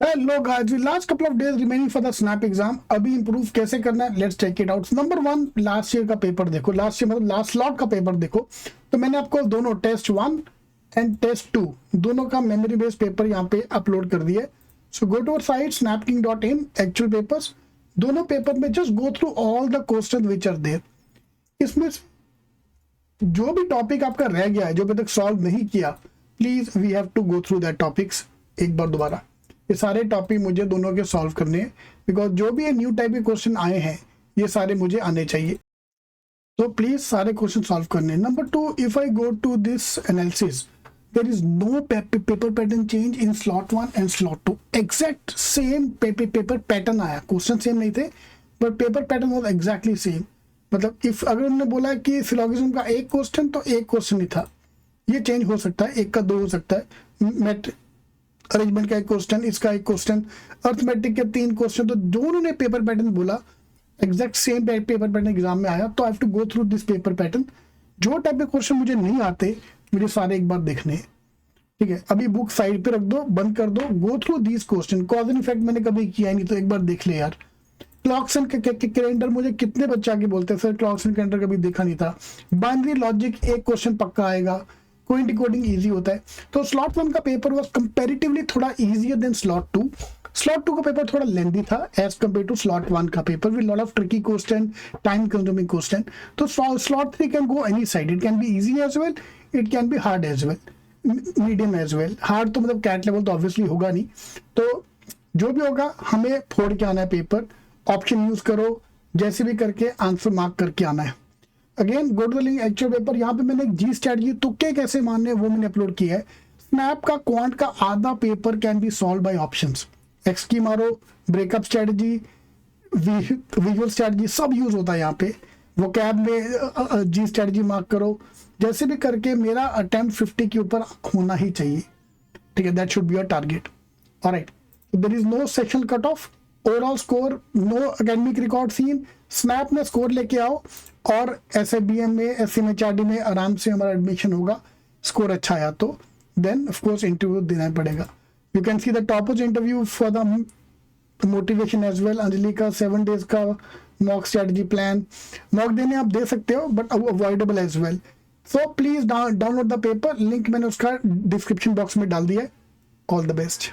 Hello guys, last couple of days remaining for the SNAP exam. अभी improve कैसे करना है, let's check it out. Number one, last year का paper देखो, last year मतलब last slot का paper देखो। तो मैंने आपको दोनों टेस्ट 1 एंड टेस्ट 2 दोनों का मेमोरी बेस्ड पेपर यहाँ पे अपलोड कर दिया है। So go to our site snapking.in, actual papers. दोनों पेपर में just go through all the question which are there. इसमें जो भी टॉपिक आपका रह गया है, जो अभी तक सॉल्व नहीं किया, please we have to go through that topics एक बार दोबारा। ये सारे टॉपिक मुझे दोनों के सॉल्व करने हैं, बिकॉज जो भी ये न्यू टाइप के क्वेश्चन आए हैं ये सारे मुझे आने चाहिए। तो प्लीज सारे क्वेश्चन सॉल्व करने हैं। Number two, if I go to this analysis, there is no paper pattern change in slot 1 and slot 2। Exact same paper pattern आया, क्वेश्चन सेम नहीं थे but paper pattern was exactly same. मतलब if अगर उन्होंने बोला कि syllogism का एक क्वेश्चन तो एक क्वेश्चन ही था, ये चेंज हो सकता है, एक का दो हो सकता है। मेट अरेंजमेंट का एक क्वेश्चन, इसका एक क्वेश्चन, अर्थमेटिक के 3 क्वेश्चन। तो जो उन्होंने पेपर पैटर्न बोला exact same paper pattern exam में आया। तो I have to go through this paper pattern. जो टाइप के क्वेश्चन मुझे नहीं आते मुझे सारे एक बार देखने हैं, ठीक है। अभी बुक साइड पे रख दो, बंद कर दो, गो through this question. Cause and effect मैंने कभी किया नहीं, तो एक बार देख ले यार। क्लॉक्स एंड कैलेंडर, मुझे कितने बच्चे आके बोलते हैं सर क्लॉक्स एंड कैलेंडर कभी देखा नहीं था। बाइनरी लॉजिक एक क्वेश्चन पक्का आएगा, कोई डिकोडिंग इजी होता है। तो स्लॉट 1 का पेपर वाज कंपैरेटिवली थोड़ा इजियर देन स्लॉट 2। स्लॉट 2 का पेपर थोड़ा लेंथी था एज कंपेयर टू स्लॉट 1 का paper, with lot of tricky question, time consuming question. तो slot 3 can go any side, it can be easy as well, it can be hard as well, medium as well. Hard तो मतलब cat level तो obviously होगा नहीं। तो जो भी होगा हमें फोड़ के आना है पेपर, ऑप्शन यूज करो, जैसे भी करके आंसर मार्क करके आना है। Again go to the link actual paper. यहाँ पे मैंने जी स्ट्रेटजी तुक्के कैसे मारने वो मैंने अपलोड किया है। स्नैप का क्वांट का आधा paper can be solve by options. X की मारो, ब्रेकअप स्ट्रेटजी, विजुअल स्ट्रेटजी सब यूज होता है यहाँ पे। वो कैब में जी स्ट्रेटजी मार्क करो, जैसे भी करके मेरा अटेम्प्ट 50 के ऊपर होना ही चाहिए, ठीक है। That should be your target. Alright, there is no section cut off, overall score, no academic record seen. SNAP में स्कोर लेके आओ और SIBM में, SMHRD में आराम से हमारा एडमिशन होगा। स्कोर अच्छा आया तो देन ऑफ कोर्स इंटरव्यू देना पड़ेगा। You can see the toppers interview for the motivation as well. Anjali का 7 days का मॉक स्ट्रेटजी प्लान, मॉक देने आप दे सकते हो but avoidable as well. So please download the paper, link मैंने उसका डिस्क्रिप्शन बॉक्स में डाल दिया है। ऑल द बेस्ट।